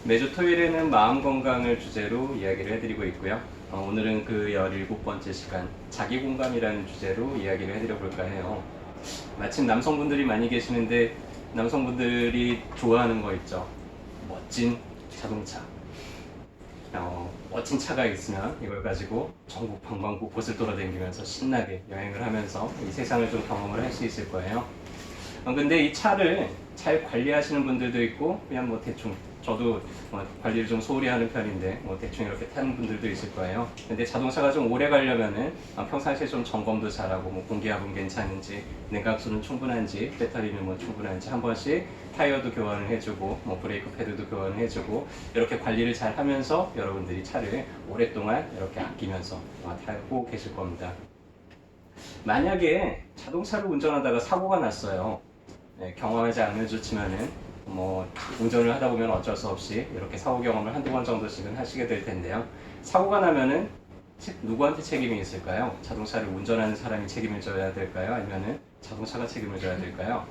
매주 토요일에는 마음 건강을 주제로 이야기를 해드리고 있고요. 오늘은 그 17번째 시간, 자기 공감이라는 주제로 이야기를 해드려 볼까 해요. 마침 남성분들이 많이 계시는데 남성분들이 좋아하는 거 있죠. 멋진 자동차. 멋진 차가 있으면 이걸 가지고 전국 방방곡 곳을 돌아다니면서 신나게 여행을 하면서 이 세상을 좀 경험을 할 수 있을 거예요. 근데 이 차를 잘 관리하시는 분들도 있고 그냥 뭐 대충 저도 관리를 좀 소홀히 하는 편인데 뭐 대충 이렇게 타는 분들도 있을 거예요. 근데 자동차가 좀 오래 가려면은 평상시에 좀 점검도 잘하고 뭐 공기압은 괜찮은지 냉각수는 충분한지 배터리는 뭐 충분한지 한 번씩 타이어도 교환을 해주고 뭐 브레이크 패드도 교환을 해주고 이렇게 관리를 잘 하면서 여러분들이 차를 오랫동안 이렇게 아끼면서 타고 계실 겁니다. 만약에 자동차를 운전하다가 사고가 났어요. 네, 경험하지 않으면 좋지만은 뭐 운전을 하다 보면 어쩔 수 없이 이렇게 사고 경험을 한두 번 정도씩은 하시게 될 텐데요. 사고가 나면은 누구한테 책임이 있을까요? 자동차를 운전하는 사람이 책임을 져야 될까요? 아니면은 자동차가 책임을 져야 될까요?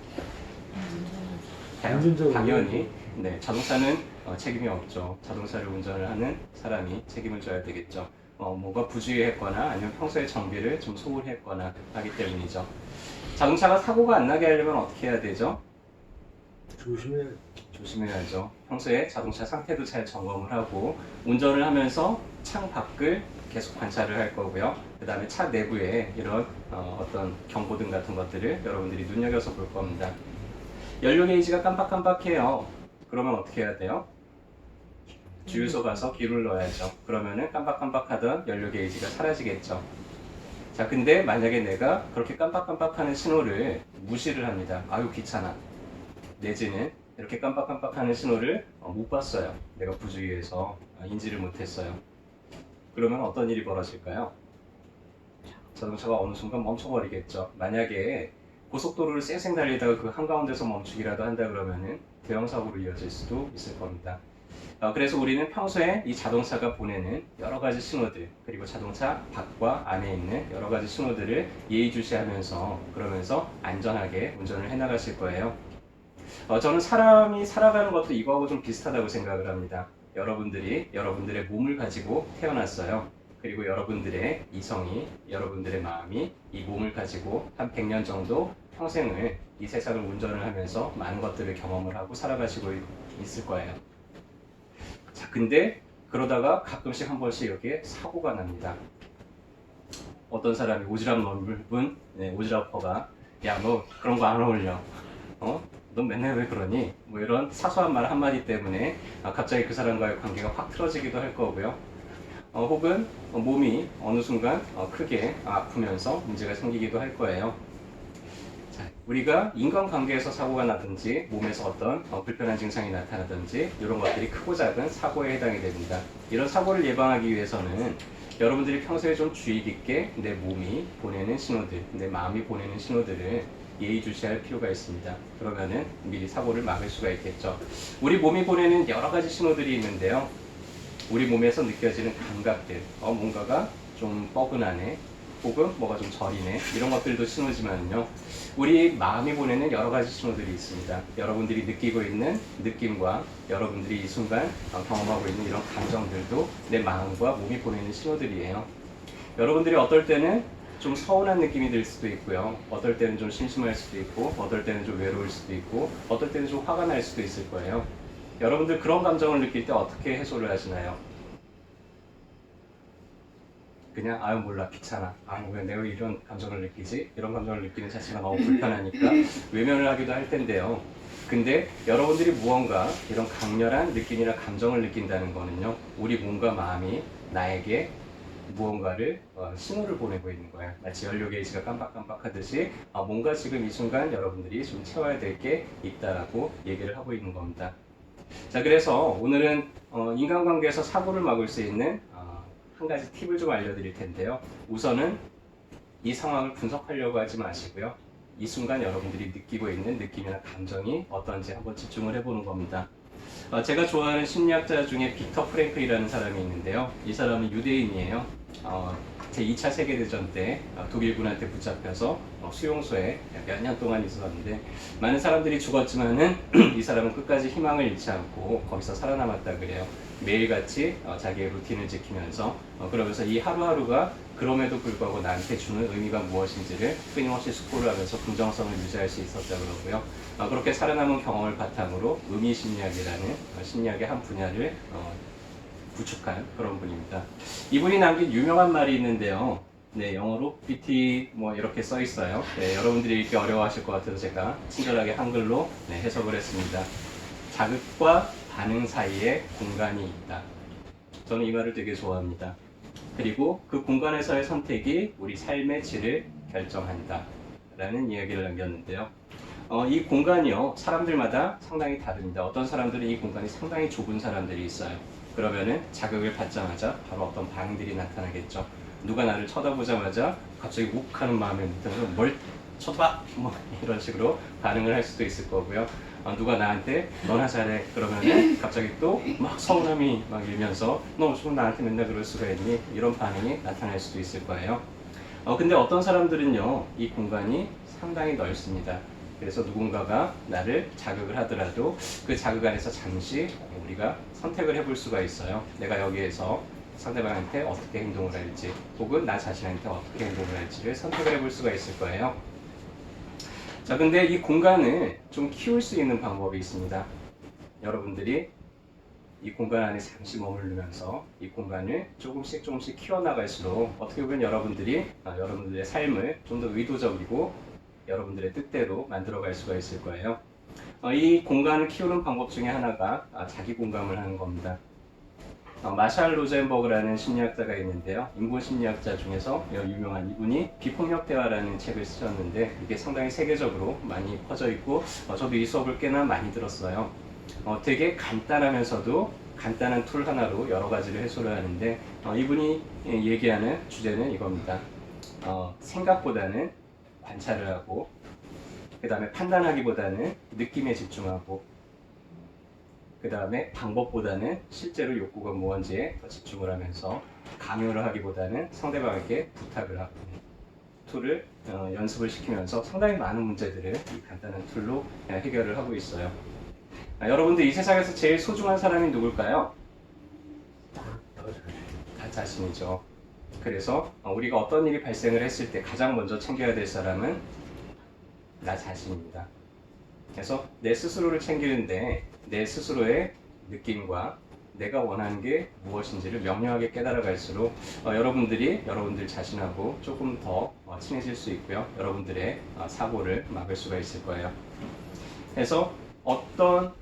당연히 네, 자동차는 책임이 없죠. 자동차를 운전을 하는 사람이 책임을 져야 되겠죠. 뭐가 부주의했거나 아니면 평소에 정비를 좀 소홀히 했거나 하기 때문이죠. 자동차가 사고가 안 나게 하려면 어떻게 해야 되죠? 조심해야죠. 평소에 자동차 상태도 잘 점검을 하고 운전을 하면서 창 밖을 계속 관찰을 할 거고요. 그 다음에 차 내부에 이런 어떤 경고등 같은 것들을 여러분들이 눈여겨서 볼 겁니다. 연료 게이지가 깜빡깜빡해요. 그러면 어떻게 해야 돼요? 주유소 가서 기름을 넣어야죠. 그러면은 깜빡깜빡하던 연료 게이지가 사라지겠죠. 자, 근데 만약에 내가 그렇게 깜빡깜빡하는 신호를 무시를 합니다. 아유, 귀찮아. 내지는 이렇게 깜빡깜빡하는 신호를 못 봤어요. 내가 부주의해서 인지를 못했어요. 그러면 어떤 일이 벌어질까요? 자동차가 어느 순간 멈춰버리겠죠. 만약에 고속도로를 쌩쌩 달리다가 그 한가운데서 멈추기라도 한다 그러면은 대형 사고로 이어질 수도 있을 겁니다. 그래서 우리는 평소에 이 자동차가 보내는 여러 가지 신호들, 그리고 자동차 밖과 안에 있는 여러 가지 신호들을 예의주시하면서 그러면서 안전하게 운전을 해나가실 거예요. 저는 사람이 살아가는 것도 이거하고 좀 비슷하다고 생각을 합니다. 여러분들이 여러분들의 몸을 가지고 태어났어요. 그리고 여러분들의 이성이, 여러분들의 마음이 이 몸을 가지고 한 100년 정도 평생을 이 세상을 운전을 하면서 많은 것들을 경험을 하고 살아가시고 있을 거예요. 자, 근데 그러다가 가끔씩 한 번씩 여기에 사고가 납니다. 어떤 사람이 오지랖 넓은 오지랖퍼가 야, 너 그런 거 안 어울려. 넌 맨날 왜 그러니? 뭐 이런 사소한 말 한마디 때문에 갑자기 그 사람과의 관계가 확 틀어지기도 할 거고요. 혹은 몸이 어느 순간 크게 아프면서 문제가 생기기도 할 거예요. 자, 우리가 인간관계에서 사고가 나든지 몸에서 어떤 불편한 증상이 나타나든지 이런 것들이 크고 작은 사고에 해당이 됩니다. 이런 사고를 예방하기 위해서는 여러분들이 평소에 좀 주의 깊게 내 몸이 보내는 신호들, 내 마음이 보내는 신호들을 예의주시할 필요가 있습니다. 그러면은 미리 사고를 막을 수가 있겠죠. 우리 몸이 보내는 여러 가지 신호들이 있는데요. 우리 몸에서 느껴지는 감각들, 뭔가가 좀 뻐근하네, 혹은 뭐가 좀 저리네, 이런 것들도 신호지만요. 우리 마음이 보내는 여러 가지 신호들이 있습니다. 여러분들이 느끼고 있는 느낌과 여러분들이 이 순간 경험하고 있는 이런 감정들도 내 마음과 몸이 보내는 신호들이에요. 여러분들이 어떨 때는 좀 서운한 느낌이 들 수도 있고요. 어떨 때는 좀 심심할 수도 있고, 어떨 때는 좀 외로울 수도 있고, 어떨 때는 좀 화가 날 수도 있을 거예요. 여러분들 그런 감정을 느낄 때 어떻게 해소를 하시나요? 그냥 아유 몰라 귀찮아 왜 내가 이런 감정을 느끼지? 이런 감정을 느끼는 자체가 너무 불편하니까 외면을 하기도 할 텐데요. 근데 여러분들이 무언가 이런 강렬한 느낌이나 감정을 느낀다는 거는요, 우리 몸과 마음이 나에게 무언가를 신호를 보내고 있는 거예요. 마치 연료 게이지가 깜빡깜빡 하듯이 뭔가 지금 이 순간 여러분들이 좀 채워야 될 게 있다라고 얘기를 하고 있는 겁니다. 자, 그래서 오늘은 인간관계에서 사고를 막을 수 있는 한 가지 팁을 좀 알려드릴 텐데요. 우선은 이 상황을 분석하려고 하지 마시고요. 이 순간 여러분들이 느끼고 있는 느낌이나 감정이 어떤지 한번 집중을 해보는 겁니다. 제가 좋아하는 심리학자 중에 빅터 프랭클이라는 사람이 있는데요. 이 사람은 유대인이에요. 제2차 세계대전 때 독일군한테 붙잡혀서 수용소에 몇 년 동안 있었는데 많은 사람들이 죽었지만은 이 사람은 끝까지 희망을 잃지 않고 거기서 살아남았다 그래요. 매일같이 자기의 루틴을 지키면서 그러면서 이 하루하루가 그럼에도 불구하고 나한테 주는 의미가 무엇인지를 끊임없이 숙고를 하면서 긍정성을 유지할 수 있었다고 그러고요. 그렇게 살아남은 경험을 바탕으로 의미심리학이라는 심리학의 한 분야를 구축한 그런 분입니다. 이분이 남긴 유명한 말이 있는데요. 네, 영어로 BT 뭐 이렇게 써 있어요. 네, 여러분들이 읽기 어려워하실 것 같아서 제가 친절하게 한글로 해석을 했습니다. 자극과 반응 사이에 공간이 있다. 저는 이 말을 되게 좋아합니다. 그리고 그 공간에서의 선택이 우리 삶의 질을 결정한다. 라는 이야기를 남겼는데요. 이 공간이요, 사람들마다 상당히 다릅니다. 어떤 사람들은 이 공간이 상당히 좁은 사람들이 있어요. 그러면은 자극을 받자마자 바로 어떤 반응들이 나타나겠죠. 누가 나를 쳐다보자마자 갑자기 욱하는 마음에 들어서 뭘 쳐다봐! 뭐 이런 식으로 반응을 할 수도 있을 거고요. 누가 나한테 너나 잘해 그러면은 갑자기 또 막 서운함이 막 일면서 너 지금 나한테 맨날 그럴 수가 있니? 이런 반응이 나타날 수도 있을 거예요. 근데 어떤 사람들은요, 이 공간이 상당히 넓습니다. 그래서 누군가가 나를 자극을 하더라도 그 자극 안에서 잠시 우리가 선택을 해볼 수가 있어요. 내가 여기에서 상대방한테 어떻게 행동을 할지 혹은 나 자신한테 어떻게 행동을 할지를 선택을 해볼 수가 있을 거예요. 자, 근데 이 공간을 좀 키울 수 있는 방법이 있습니다. 여러분들이 이 공간 안에 잠시 머무르면서 이 공간을 조금씩 키워나갈수록 어떻게 보면 여러분들의 삶을 좀 더 의도적이고 여러분들의 뜻대로 만들어갈 수가 있을 거예요. 이 공간을 키우는 방법 중에 하나가 자기 공감을 하는 겁니다. 마샬 로젠버그라는 심리학자가 있는데요. 인본심리학자 중에서 유명한 이분이 비폭력 대화라는 책을 쓰셨는데 이게 상당히 세계적으로 많이 퍼져 있고 저도 이 수업을 꽤나 많이 들었어요. 되게 간단하면서도 간단한 툴 하나로 여러 가지를 해소를 하는데 이분이 얘기하는 주제는 이겁니다. 생각보다는 관찰을 하고 그 다음에 판단하기보다는 느낌에 집중하고 그 다음에 방법보다는 실제로 욕구가 무언지에 더 집중을 하면서 강요를 하기보다는 상대방에게 부탁을 하고 툴을 연습을 시키면서 상당히 많은 문제들을 이 간단한 툴로 해결을 하고 있어요. 여러분들 이 세상에서 제일 소중한 사람이 누굴까요? 나 자신이죠. 그래서 우리가 어떤 일이 발생을 했을 때 가장 먼저 챙겨야 될 사람은 나 자신입니다. 그래서 내 스스로를 챙기는데 내 스스로의 느낌과 내가 원하는 게 무엇인지를 명료하게 깨달아갈수록 여러분들 자신하고 조금 더 친해질 수 있고요. 여러분들의 사고를 막을 수가 있을 거예요. 그래서 어떤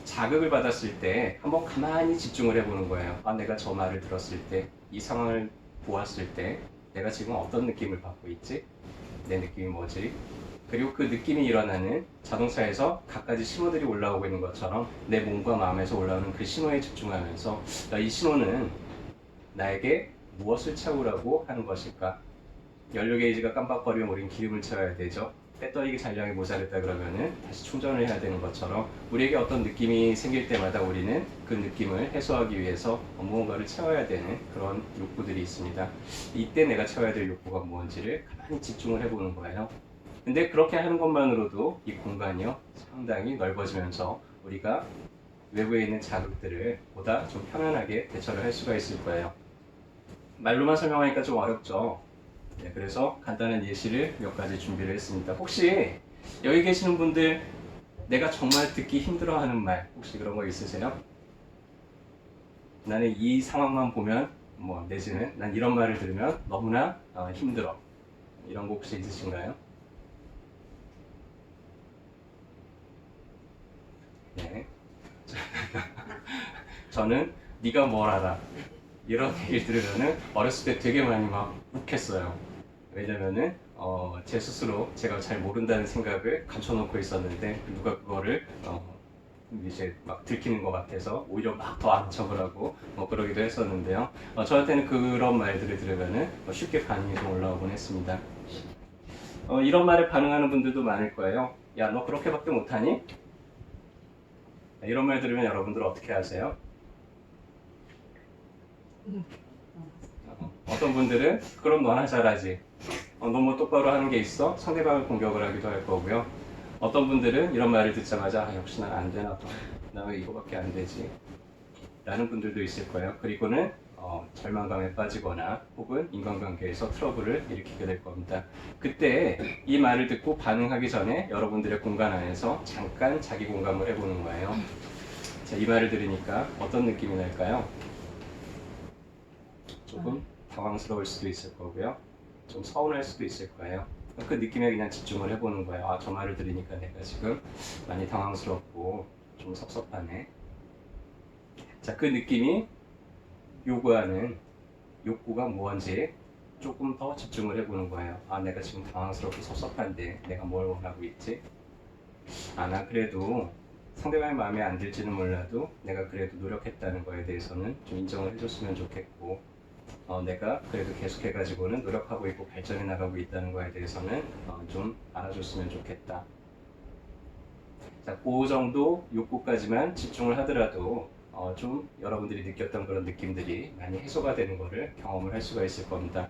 자극을 받았을 때 한번 가만히 집중을 해보는 거예요. 내가 저 말을 들었을 때, 이 상황을 보았을 때 내가 지금 어떤 느낌을 받고 있지? 내 느낌이 뭐지? 그리고 그 느낌이 일어나는 자동차에서 갖가지 신호들이 올라오고 있는 것처럼 내 몸과 마음에서 올라오는 그 신호에 집중하면서 이 신호는 나에게 무엇을 채우라고 하는 것일까? 연료 게이지가 깜빡거리면 우린 기름을 채워야 되죠. 배터리 잔량이 모자랐다 그러면은 다시 충전을 해야 되는 것처럼 우리에게 어떤 느낌이 생길 때마다 우리는 그 느낌을 해소하기 위해서 무언가를 채워야 되는 그런 욕구들이 있습니다. 이때 내가 채워야 될 욕구가 무엇인지를 가만히 집중을 해보는 거예요. 근데 그렇게 하는 것만으로도 이 공간이요 상당히 넓어지면서 우리가 외부에 있는 자극들을 보다 좀 편안하게 대처를 할 수가 있을 거예요. 말로만 설명하니까 좀 어렵죠. 네, 그래서 간단한 예시를 몇 가지 준비를 했습니다. 혹시 여기 계시는 분들 내가 정말 듣기 힘들어하는 말 혹시 그런 거 있으세요? 나는 이 상황만 보면 내지는 난 이런 말을 들으면 너무나 힘들어 이런 거 혹시 있으신가요? 네. 저는 네가 뭘 알아 이런 얘기를 들으면은 어렸을 때 되게 많이 막 욱했어요. 왜냐면은 제 스스로 제가 잘 모른다는 생각을 감춰놓고 있었는데 누가 그거를 이제 막 들키는 것 같아서 오히려 막 더 안척을 하고 그러기도 했었는데요. 저한테는 그런 말들을 들으면은 쉽게 반응이 좀 올라오곤 했습니다. 이런 말에 반응하는 분들도 많을 거예요. 야, 너 그렇게밖에 못하니? 이런 말 들으면 여러분들 어떻게 하세요? 어떤 분들은 그럼 너나 잘하지. 너무 똑바로 하는 게 있어 상대방을 공격을 하기도 할 거고요. 어떤 분들은 이런 말을 듣자마자 역시 난 안 되나 봐. 나 왜 이거밖에 안 되지? 라는 분들도 있을 거예요. 그리고는 절망감에 빠지거나 혹은 인간관계에서 트러블을 일으키게 될 겁니다. 그때 이 말을 듣고 반응하기 전에 여러분들의 공간 안에서 잠깐 자기 공감을 해보는 거예요. 자, 이 말을 들으니까 어떤 느낌이 날까요? 조금 당황스러울 수도 있을 거고요. 좀 서운할 수도 있을 거예요. 그 느낌에 그냥 집중을 해보는 거예요. 아, 저 말을 들으니까 내가 지금 많이 당황스럽고 좀 섭섭하네. 자, 그 느낌이 요구하는 욕구가 무언지 조금 더 집중을 해보는 거예요. 아, 내가 지금 당황스럽고 섭섭한데 내가 뭘 원하고 있지? 아, 나 그래도 상대방의 마음에 안 들지는 몰라도 내가 그래도 노력했다는 거에 대해서는 좀 인정을 해줬으면 좋겠고, 내가 그래도 계속해가지고는 노력하고 있고 발전해 나가고 있다는 거에 대해서는 좀 알아줬으면 좋겠다. 자, 그 정도 욕구까지만 집중을 하더라도 좀 여러분들이 느꼈던 그런 느낌들이 많이 해소가 되는 거를 경험을 할 수가 있을 겁니다.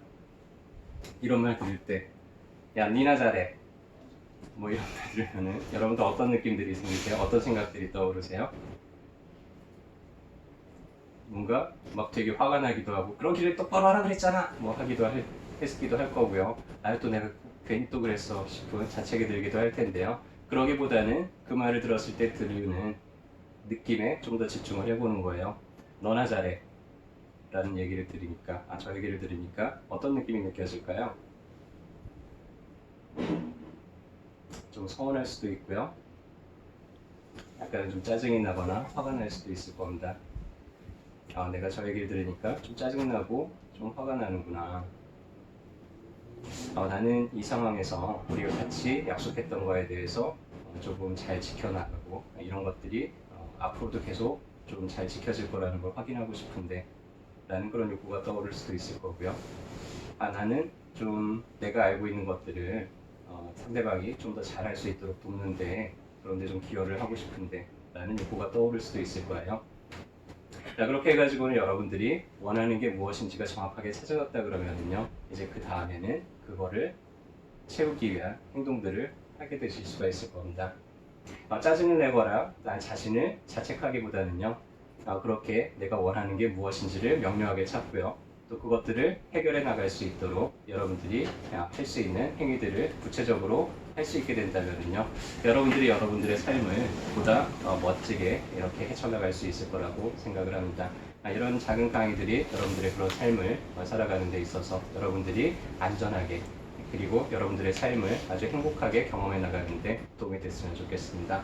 이런 말 들을 때, 야, 니나 잘해. 뭐 이런 말 들으면은 여러분들 어떤 느낌들이 생기세요? 어떤 생각들이 떠오르세요? 뭔가 막 되게 화가 나기도 하고 그런 길을 똑바로 하라 그랬잖아 뭐 했기도 할 거고요. 아, 또 내가 괜히 또 그랬어 싶은 자책이 들기도 할 텐데요. 그러기보다는 그 말을 들었을 때 들리는 느낌에 좀 더 집중을 해보는 거예요. 너나 잘해 라는 얘기를 들으니까, 저 얘기를 들으니까 어떤 느낌이 느껴질까요? 좀 서운할 수도 있고요. 약간 좀 짜증이 나거나 화가 날 수도 있을 겁니다. 내가 저 얘기를 들으니까 좀 짜증나고 좀 화가 나는구나. 나는 이 상황에서 우리가 같이 약속했던 거에 대해서 조금 잘 지켜나가고 이런 것들이 앞으로도 계속 좀 잘 지켜질 거라는 걸 확인하고 싶은데 라는 그런 욕구가 떠오를 수도 있을 거고요. 나는 좀 내가 알고 있는 것들을 상대방이 좀 더 잘할 수 있도록 돕는데 그런데 좀 기여를 하고 싶은데 라는 욕구가 떠오를 수도 있을 거예요. 자, 그렇게 해가지고는 여러분들이 원하는 게 무엇인지가 정확하게 찾아졌다 그러면은요, 이제 그 다음에는 그거를 채우기 위한 행동들을 하게 되실 수가 있을 겁니다. 짜증을 내거나 나 자신을 자책하기보다는요, 그렇게 내가 원하는 게 무엇인지를 명료하게 찾고요, 또 그것들을 해결해 나갈 수 있도록 여러분들이 할 수 있는 행위들을 구체적으로 할 수 있게 된다면요, 여러분들이 여러분들의 삶을 보다 멋지게 이렇게 헤쳐나갈 수 있을 거라고 생각을 합니다. 이런 작은 강의들이 여러분들의 그런 삶을 살아가는 데 있어서 여러분들이 안전하게 그리고 여러분들의 삶을 아주 행복하게 경험해 나가는 데 도움이 됐으면 좋겠습니다.